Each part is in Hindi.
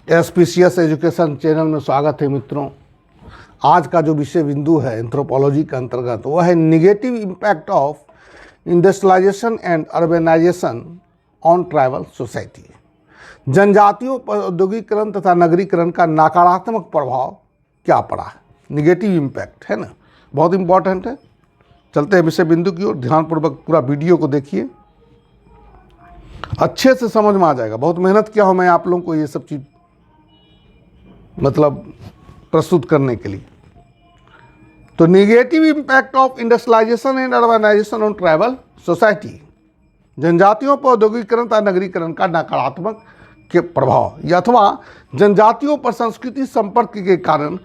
एसपीसीएस एजुकेशन चैनल में स्वागत है मित्रों। आज का जो विषय बिंदु है एंथ्रोपोलॉजी के अंतर्गत वह है negative impact of industrialisation and urbanisation on tribal society. जनजातियों पर औद्योगिकरण तथा नगरीकरण का नकारात्मक प्रभाव क्या पड़ा है। निगेटिव इम्पैक्ट है ना, बहुत इंपॉर्टेंट है। चलते हैं विषय बिंदु की ओर। ध्यानपूर्वक पूरा वीडियो को देखिए, अच्छे से समझ में आ जाएगा। बहुत मेहनत किया हूँ मैं आप लोगों को ये सब चीज़ प्रस्तुत करने के लिए। तो negative impact of industrialisation and urbanisation on tribal society, जनजातियों पर औद्योगिकरण तथा नगरीकरण का नकारात्मक के प्रभाव या अथवा जनजातियों पर संस्कृति संपर्क के कारण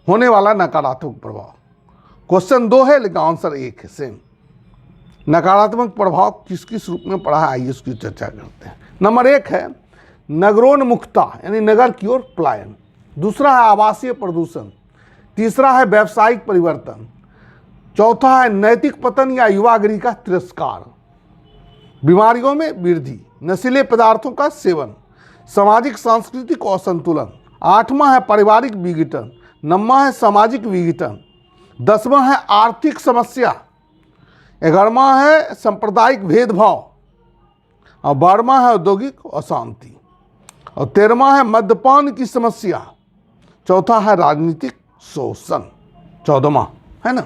होने वाला नकारात्मक प्रभाव। क्वेश्चन 2 है लेकिन आंसर 1 है सेम। नकारात्मक प्रभाव किस किस रूप में पड़ा है, आइए उसकी चर्चा करते हैं। नंबर 1 है नगरोन्मुखता यानी नगर की ओर पलायन। दूसरा है आवासीय प्रदूषण। तीसरा है व्यावसायिक परिवर्तन। चौथा है नैतिक पतन या युवागिरी का तिरस्कार। बीमारियों में वृद्धि, नशीले पदार्थों का सेवन, सामाजिक सांस्कृतिक असंतुलन। 8वां है पारिवारिक विघटन। 9वां है सामाजिक विघटन। 10वां है आर्थिक समस्या। 11वां है सांप्रदायिक भेदभाव और 12वां है औद्योगिक अशांति और 13वां है मद्यपान की समस्या। चौथा है राजनीतिक शोषण। 14वां है ना।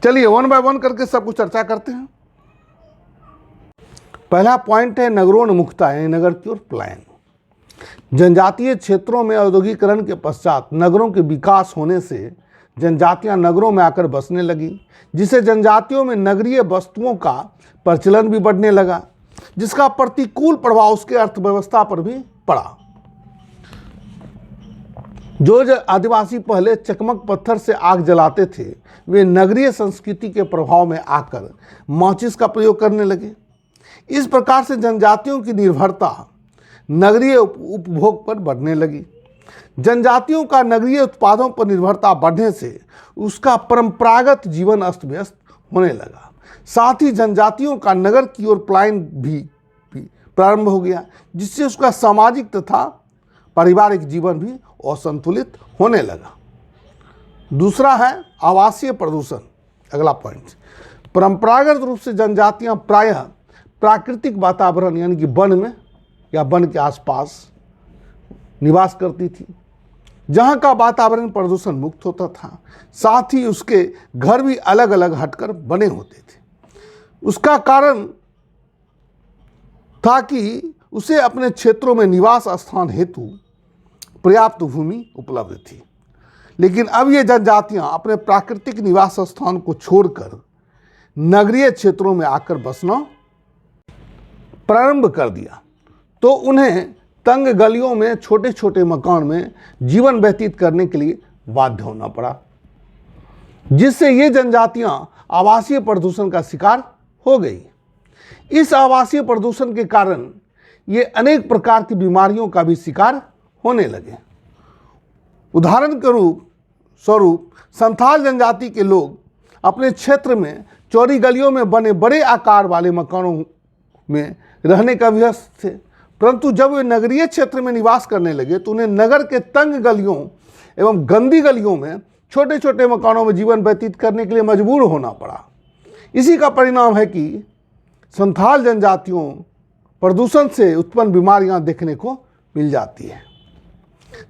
चलिए 1 बाय 1 करके सब कुछ चर्चा करते हैं। पहला पॉइंट है नगरोन्मुखता यानी नगर की ओर पलायन। जनजातीय क्षेत्रों में औद्योगिकरण के पश्चात नगरों के विकास होने से जनजातियां नगरों में आकर बसने लगी, जिससे जनजातियों में नगरीय वस्तुओं का प्रचलन भी बढ़ने लगा, जिसका प्रतिकूल प्रभाव उसके अर्थव्यवस्था पर भी पड़ा। जो आदिवासी पहले चकमक पत्थर से आग जलाते थे, वे नगरीय संस्कृति के प्रभाव में आकर माचिस का प्रयोग करने लगे। इस प्रकार से जनजातियों की निर्भरता नगरीय उपभोग पर बढ़ने लगी। जनजातियों का नगरीय उत्पादों पर निर्भरता बढ़ने से उसका परंपरागत जीवन अस्त व्यस्त होने लगा। साथ ही जनजातियों का नगर की ओर पलायन भी प्रारंभ हो गया, जिससे उसका सामाजिक तथा पारिवारिक जीवन भी असंतुलित होने लगा। दूसरा है आवासीय प्रदूषण। अगला पॉइंट, परंपरागत रूप से जनजातियां प्रायः प्राकृतिक वातावरण यानी कि वन में या वन के आसपास निवास करती थी, जहां का वातावरण प्रदूषण मुक्त होता था। साथ ही उसके घर भी अलग अलग हटकर बने होते थे। उसका कारण था कि उसे अपने क्षेत्रों में निवास स्थान हेतु पर्याप्त भूमि उपलब्ध थी। लेकिन अब ये जनजातियां अपने प्राकृतिक निवास स्थान को छोड़कर नगरीय क्षेत्रों में आकर बसना प्रारंभ कर दिया, तो उन्हें तंग गलियों में छोटे छोटे मकान में जीवन व्यतीत करने के लिए बाध्य होना पड़ा, जिससे ये जनजातियां आवासीय प्रदूषण का शिकार हो गई। इस आवासीय प्रदूषण के कारण ये अनेक प्रकार की बीमारियों का भी शिकार होने लगे। उदाहरण के स्वरूप संथाल जनजाति के लोग अपने क्षेत्र में चौड़ी गलियों में बने बड़े आकार वाले मकानों में रहने का अभ्यस्त थे, परंतु जब वे नगरीय क्षेत्र में निवास करने लगे तो उन्हें नगर के तंग गलियों एवं गंदी गलियों में छोटे छोटे मकानों में जीवन व्यतीत करने के लिए मजबूर होना पड़ा। इसी का परिणाम है कि संथाल जनजातियों प्रदूषण से उत्पन्न बीमारियां देखने को मिल जाती है।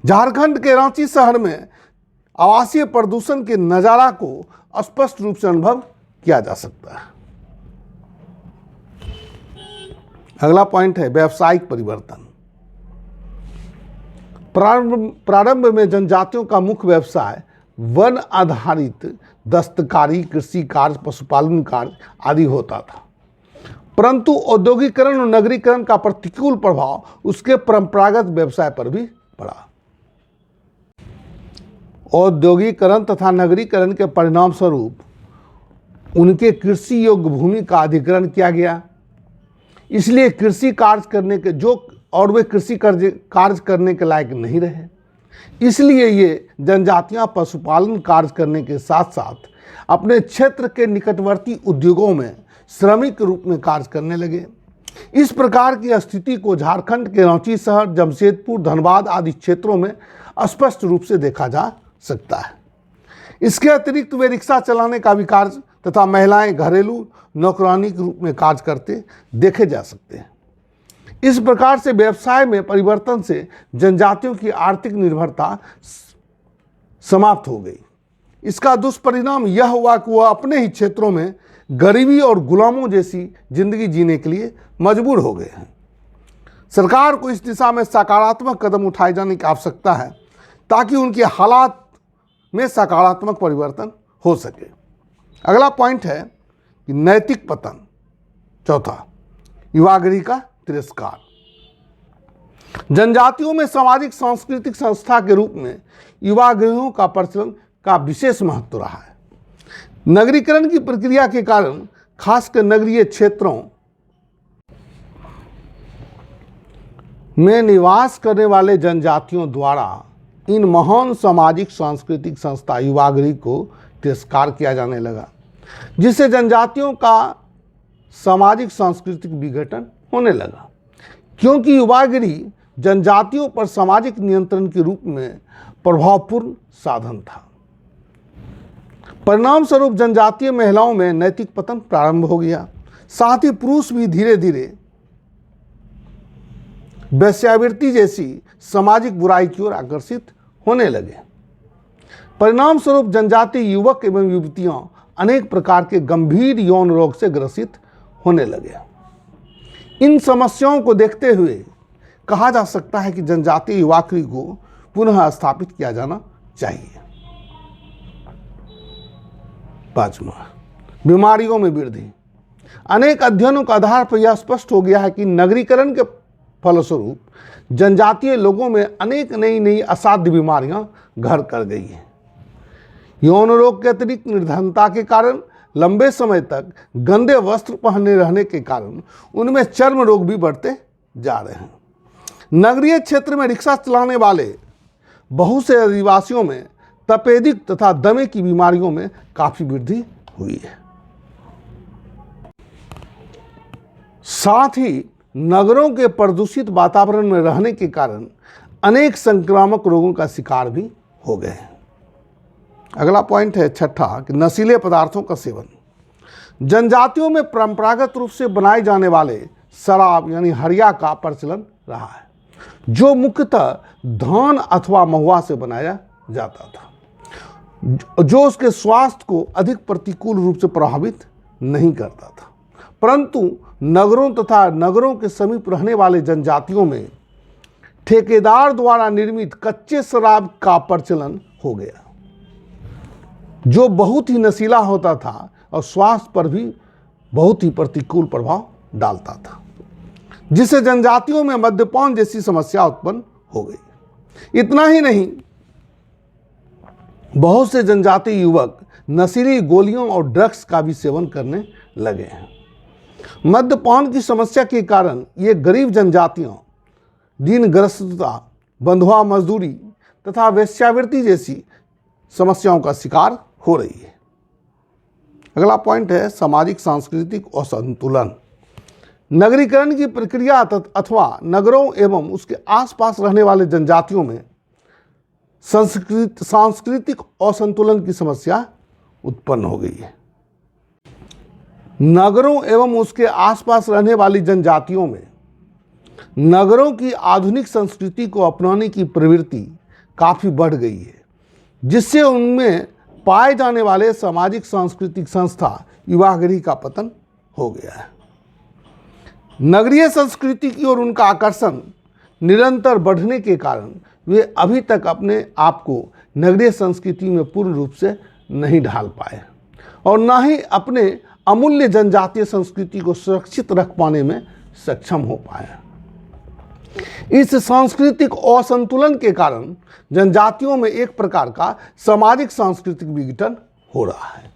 झारखंड के रांची शहर में आवासीय प्रदूषण के नज़ारा को स्पष्ट रूप से अनुभव किया जा सकता है। अगला पॉइंट है व्यावसायिक परिवर्तन। प्रारंभ में जनजातियों का मुख्य व्यवसाय वन आधारित दस्तकारी, कृषि कार्य, पशुपालन कार्य आदि होता था, परंतु औद्योगिकरण और नगरीकरण का प्रतिकूल प्रभाव उसके परंपरागत व्यवसाय पर भी पड़ा। औद्योगिकरण तथा नगरीकरण के परिणाम स्वरूप उनके कृषि योग्य भूमि का अधिग्रहण किया गया, इसलिए कृषि कार्य करने के वे कृषि कार्य करने के लायक नहीं रहे। इसलिए ये जनजातियां पशुपालन कार्य करने के साथ साथ अपने क्षेत्र के निकटवर्ती उद्योगों में श्रमिक रूप में कार्य करने लगे। इस प्रकार की स्थिति को झारखंड के रांची शहर, जमशेदपुर, धनबाद आदि क्षेत्रों में स्पष्ट रूप से देखा जा सकता है। इसके अतिरिक्त वे रिक्शा चलाने का भी कार्य तथा महिलाएं घरेलू नौकरानी के रूप में कार्य करते देखे जा सकते हैं। इस प्रकार से व्यवसाय में परिवर्तन से जनजातियों की आर्थिक निर्भरता समाप्त हो गई। इसका दुष्परिणाम यह हुआ कि वह अपने ही क्षेत्रों में गरीबी और गुलामों जैसी जिंदगी जीने के लिए मजबूर हो गए हैं। सरकार को इस दिशा में सकारात्मक कदम उठाए जाने की आवश्यकता है ताकि उनके हालात में सकारात्मक परिवर्तन हो सके। अगला पॉइंट है कि नैतिक पतन। चौथा, युवागिरी का तिरस्कार। जनजातियों में सामाजिक सांस्कृतिक संस्था के रूप में युवागृहों का प्रचलन का विशेष महत्व रहा है। नगरीकरण की प्रक्रिया के कारण खासकर नगरीय क्षेत्रों में निवास करने वाले जनजातियों द्वारा इन महान सामाजिक सांस्कृतिक संस्था युवागृह को तिरस्कार किया जाने लगा, जिससे जनजातियों का सामाजिक सांस्कृतिक विघटन होने लगा। क्योंकि युवागृह जनजातियों पर सामाजिक नियंत्रण के रूप में प्रभावपूर्ण साधन था। परिणाम स्वरूप जनजातीय महिलाओं में नैतिक पतन प्रारंभ हो गया। साथ ही पुरुष भी धीरे धीरे वेश्यावृत्ति जैसी सामाजिक बुराई की ओर आकर्षित होने लगे। परिणाम स्वरूप जनजातीय युवक एवं युवतियां अनेक प्रकार के गंभीर यौन रोग से ग्रसित होने लगे। इन समस्याओं को देखते हुए कहा जा सकता है कि जनजातीय युवागृह को पुनः स्थापित किया जाना चाहिए। पांचवा, बीमारियों में वृद्धि। अनेक अध्ययनों के आधार पर यह स्पष्ट हो गया है कि नगरीकरण के फलस्वरूप जनजातीय लोगों में अनेक नई असाध्य बीमारियां घर कर गई हैं। यौन रोग के अतिरिक्त निर्धनता के कारण, लंबे समय तक गंदे वस्त्र पहने रहने के कारण उनमें चर्म रोग भी बढ़ते जा रहे हैं। नगरीय क्षेत्र में रिक्शा चलाने वाले बहुत से आदिवासियों में तपेदिक तथा दमे की बीमारियों में काफी वृद्धि हुई है। साथ ही नगरों के प्रदूषित वातावरण में रहने के कारण अनेक संक्रामक रोगों का शिकार भी हो गए हैं। अगला पॉइंट है छठा कि नशीले पदार्थों का सेवन। जनजातियों में परंपरागत रूप से बनाए जाने वाले शराब यानी हरिया का प्रचलन रहा है, जो मुख्यतः धान अथवा महुआ से बनाया जाता था, जो उसके स्वास्थ्य को अधिक प्रतिकूल रूप से प्रभावित नहीं करता था। परंतु नगरों तथा नगरों के समीप रहने वाले जनजातियों में ठेकेदार द्वारा निर्मित कच्चे शराब का प्रचलन हो गया, जो बहुत ही नशीला होता था और स्वास्थ्य पर भी बहुत ही प्रतिकूल प्रभाव डालता था, जिससे जनजातियों में मद्यपान जैसी समस्या उत्पन्न हो गई। इतना ही नहीं, बहुत से जनजातीय युवक नशीली गोलियों और ड्रग्स का भी सेवन करने लगे हैं। मद्यपान की समस्या के कारण ये गरीब जनजातियां ऋणग्रस्तता, बंधुआ मजदूरी तथा वेश्यावृत्ति जैसी समस्याओं का शिकार हो रही है। अगला पॉइंट है सामाजिक सांस्कृतिक असंतुलन। नगरीकरण की प्रक्रिया अथवा नगरों एवं उसके आसपास रहने वाले जनजातियों में सांस्कृतिक असंतुलन की समस्या उत्पन्न हो गई है। नगरों एवं उसके आसपास रहने वाली जनजातियों में नगरों की आधुनिक संस्कृति को अपनाने की प्रवृत्ति काफ़ी बढ़ गई है, जिससे उनमें पाए जाने वाले सामाजिक सांस्कृतिक संस्था युवागृह का पतन हो गया है। नगरीय संस्कृति की ओर उनका आकर्षण निरंतर बढ़ने के कारण वे अभी तक अपने आप को नगरीय संस्कृति में पूर्ण रूप से नहीं ढाल पाए और न ही अपने अमूल्य जनजातीय संस्कृति को सुरक्षित रख पाने में सक्षम हो पाए। इस सांस्कृतिक असंतुलन के कारण जनजातियों में एक प्रकार का सामाजिक सांस्कृतिक विघटन हो रहा है।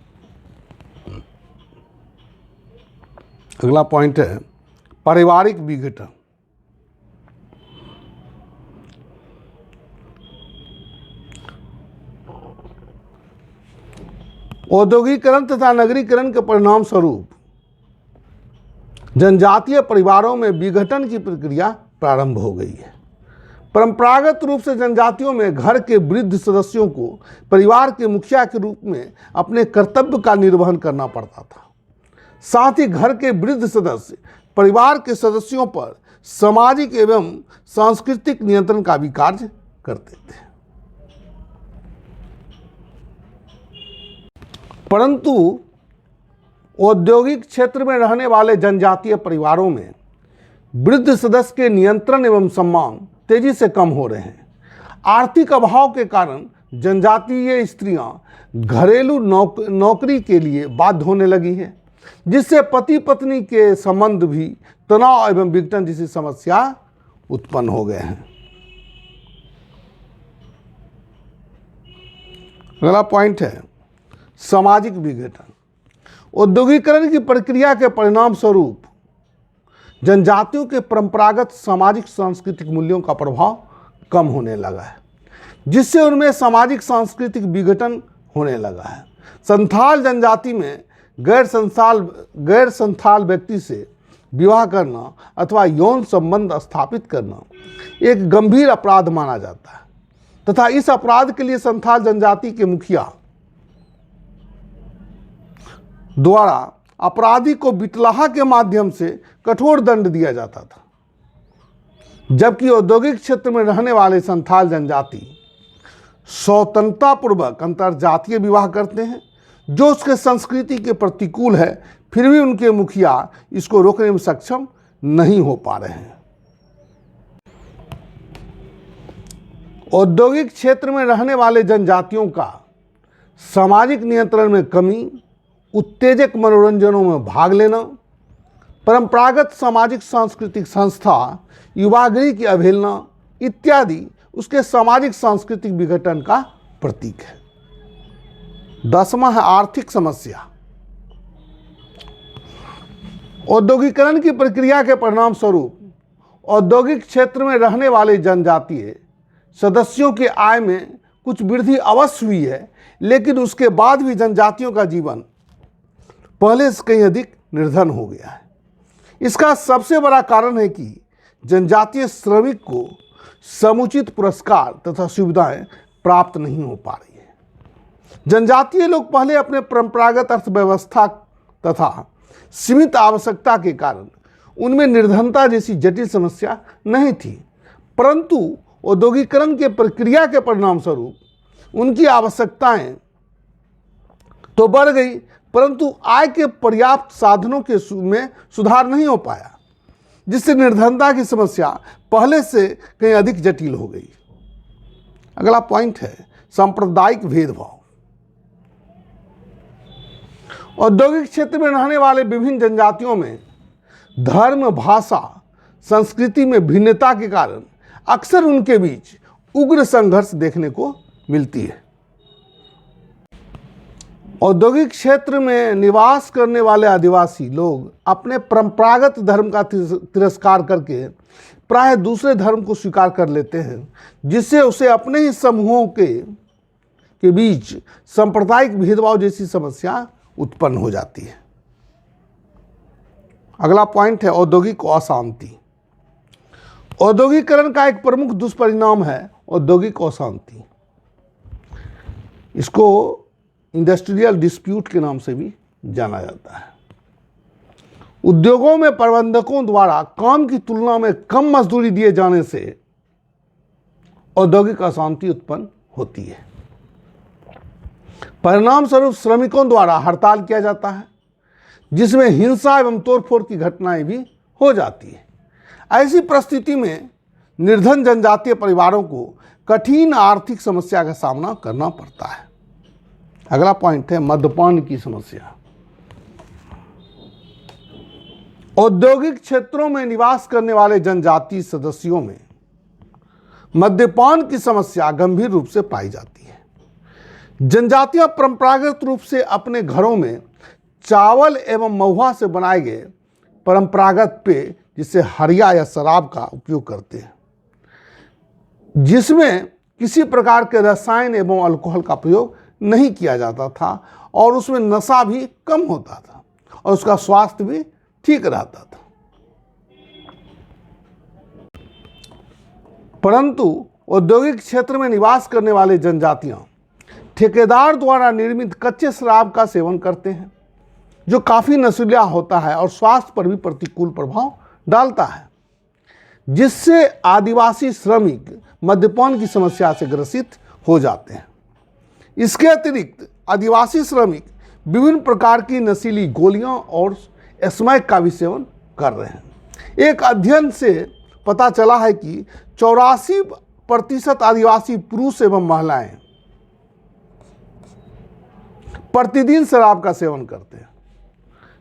अगला पॉइंट है पारिवारिक विघटन। औद्योगिकरण तथा नगरीकरण के परिणाम स्वरूप जनजातीय परिवारों में विघटन की प्रक्रिया प्रारंभ हो गई है। परंपरागत रूप से जनजातियों में घर के वृद्ध सदस्यों को परिवार के मुखिया के रूप में अपने कर्तव्य का निर्वहन करना पड़ता था। साथ ही घर के वृद्ध सदस्य परिवार के सदस्यों पर सामाजिक एवं सांस्कृतिक नियंत्रण का भी कार्य करते थे। परंतु औद्योगिक क्षेत्र में रहने वाले जनजातीय परिवारों में वृद्ध सदस्य के नियंत्रण एवं सम्मान तेजी से कम हो रहे हैं। आर्थिक अभाव के कारण जनजातीय स्त्रियां घरेलू नौकरी के लिए बाध्य होने लगी हैं, जिससे पति पत्नी के संबंध भी तनाव एवं विघटन जैसी समस्या उत्पन्न हो गए हैं। अगला पॉइंट है सामाजिक विघटन। औद्योगिकरण की प्रक्रिया के परिणाम स्वरूप जनजातियों के परंपरागत सामाजिक सांस्कृतिक मूल्यों का प्रभाव कम होने लगा है, जिससे उनमें सामाजिक सांस्कृतिक विघटन होने लगा है। संथाल जनजाति में गैर संथाल व्यक्ति से विवाह करना अथवा यौन संबंध स्थापित करना एक गंभीर अपराध माना जाता है तथा इस अपराध के लिए संथाल जनजाति के मुखिया द्वारा अपराधी को बिटलाहा के माध्यम से कठोर दंड दिया जाता था, जबकि औद्योगिक क्षेत्र में रहने वाले संथाल जनजाति स्वतंत्रतापूर्वक अंतरजातीय विवाह करते हैं, जो उसके संस्कृति के प्रतिकूल है। फिर भी उनके मुखिया इसको रोकने में सक्षम नहीं हो पा रहे हैं। औद्योगिक क्षेत्र में रहने वाले जनजातियों का सामाजिक नियंत्रण में कमी, उत्तेजक मनोरंजनों में भाग लेना, परंपरागत सामाजिक सांस्कृतिक संस्था, युवागृह की अवहेलना इत्यादि उसके सामाजिक सांस्कृतिक विघटन का प्रतीक है। 10वां है आर्थिक समस्या। औद्योगिकरण की प्रक्रिया के परिणाम स्वरूप औद्योगिक क्षेत्र में रहने वाले जनजातीय सदस्यों के आय में कुछ वृद्धि अवश्य हुई है, लेकिन उसके बाद भी जनजातियों का जीवन पहले से कहीं अधिक निर्धन हो गया है। इसका सबसे बड़ा कारण है कि जनजातीय श्रमिक को समुचित पुरस्कार तथा सुविधाएं प्राप्त नहीं हो पा रही है। जनजातीय लोग पहले अपने परंपरागत अर्थव्यवस्था तथा सीमित आवश्यकता के कारण उनमें निर्धनता जैसी जटिल समस्या नहीं थी, परंतु औद्योगिकरण के प्रक्रिया के परिणाम स्वरूप उनकी आवश्यकताएं तो बढ़ गई, परंतु आय के पर्याप्त साधनों के में सुधार नहीं हो पाया, जिससे निर्धनता की समस्या पहले से कहीं अधिक जटिल हो गई। अगला पॉइंट है सांप्रदायिक भेदभाव। औद्योगिक क्षेत्र में रहने वाले विभिन्न जनजातियों में धर्म, भाषा, संस्कृति में भिन्नता के कारण अक्सर उनके बीच उग्र संघर्ष देखने को मिलती है। औद्योगिक क्षेत्र में निवास करने वाले आदिवासी लोग अपने परंपरागत धर्म का तिरस्कार करके प्राय दूसरे धर्म को स्वीकार कर लेते हैं, जिससे उसे अपने ही समूहों के बीच सांप्रदायिक भेदभाव जैसी समस्या उत्पन्न हो जाती है। अगला पॉइंट है औद्योगिक अशांति। औद्योगिकरण का एक प्रमुख दुष्परिणाम है औद्योगिक अशांति। इसको इंडस्ट्रियल डिस्प्यूट के नाम से भी जाना जाता है। उद्योगों में प्रबंधकों द्वारा काम की तुलना में कम मजदूरी दिए जाने से औद्योगिक अशांति उत्पन्न होती है। परिणाम स्वरूप श्रमिकों द्वारा हड़ताल किया जाता है, जिसमें हिंसा एवं तोड़फोड़ की घटनाएं भी हो जाती है। ऐसी परिस्थिति में निर्धन जनजातीय परिवारों को कठिन आर्थिक समस्या का सामना करना पड़ता है। अगला पॉइंट है मद्यपान की समस्या। औद्योगिक क्षेत्रों में निवास करने वाले जनजातीय सदस्यों में मद्यपान की समस्या गंभीर रूप से पाई जाती है। जनजातियां परंपरागत रूप से अपने घरों में चावल एवं महुआ से बनाए गए परंपरागत पेय जिसे हरिया या शराब का उपयोग करते हैं, जिसमें किसी प्रकार के रसायन एवं अल्कोहल का प्रयोग नहीं किया जाता था और उसमें नशा भी कम होता था और उसका स्वास्थ्य भी ठीक रहता था। परंतु औद्योगिक क्षेत्र में निवास करने वाले जनजातियां ठेकेदार द्वारा निर्मित कच्चे शराब का सेवन करते हैं, जो काफ़ी नशीला होता है और स्वास्थ्य पर भी प्रतिकूल प्रभाव डालता है, जिससे आदिवासी श्रमिक मद्यपान की समस्या से ग्रसित हो जाते हैं। इसके अतिरिक्त आदिवासी श्रमिक विभिन्न प्रकार की नशीली गोलियां और स्मैक का भी सेवन कर रहे हैं। एक अध्ययन से पता चला है कि 84% आदिवासी पुरुष एवं महिलाएं प्रतिदिन शराब का सेवन करते हैं।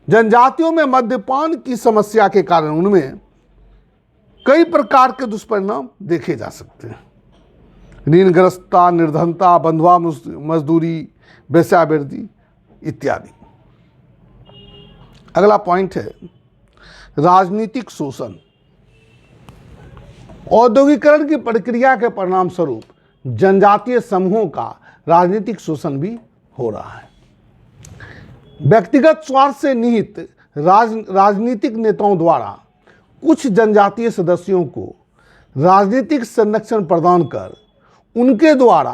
जनजातियों में मद्यपान की समस्या के कारण उनमें कई प्रकार के दुष्परिणाम देखे जा सकते हैं। ऋणग्रस्तता, निर्धनता, बंधुआ मजदूरी, वेश्यावृत्ति इत्यादि। अगला पॉइंट है राजनीतिक शोषण। औद्योगिकरण की प्रक्रिया के परिणाम स्वरूप जनजातीय समूहों का राजनीतिक शोषण भी हो रहा है। व्यक्तिगत स्वार्थ से निहित राजनीतिक नेताओं द्वारा कुछ जनजातीय सदस्यों को राजनीतिक संरक्षण प्रदान कर उनके द्वारा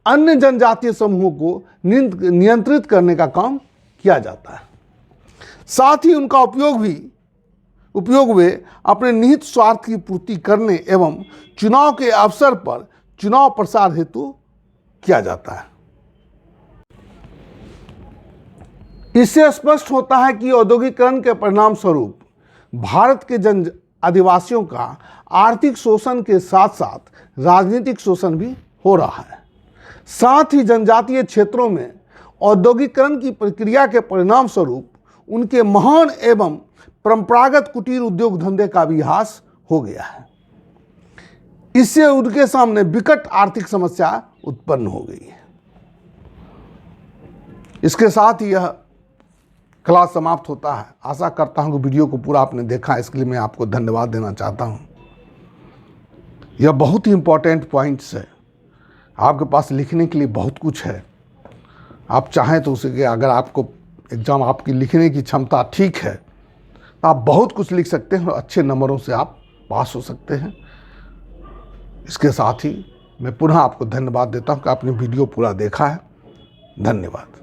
अन्य जनजातीय समूहों को नियंत्रित करने का काम किया जाता है। साथ ही उनका उपयोग वे अपने निहित स्वार्थ की पूर्ति करने एवं चुनाव के अवसर पर चुनाव प्रसार हेतु किया जाता है। इससे स्पष्ट होता है कि औद्योगिकरण के परिणाम स्वरूप भारत के आदिवासियों का आर्थिक शोषण के साथ साथ राजनीतिक शोषण भी हो रहा है। साथ ही जनजातीय क्षेत्रों में औद्योगिकरण की प्रक्रिया के परिणाम स्वरूप उनके महान एवं परंपरागत कुटीर उद्योग धंधे का भी ह्रास हो गया है। इससे उनके सामने विकट आर्थिक समस्या उत्पन्न हो गई है। इसके साथ ही यह क्लास समाप्त होता है। आशा करता हूं कि वीडियो को पूरा आपने देखा, इसके लिए मैं आपको धन्यवाद देना चाहता हूं। यह बहुत ही इंपॉर्टेंट पॉइंट्स है। आपके पास लिखने के लिए बहुत कुछ है। आप चाहें तो उसे, अगर आपको एग्ज़ाम आपकी लिखने की क्षमता ठीक है तो आप बहुत कुछ लिख सकते हैं और अच्छे नंबरों से आप पास हो सकते हैं। इसके साथ ही मैं पुनः आपको धन्यवाद देता हूं कि आपने वीडियो पूरा देखा है। धन्यवाद।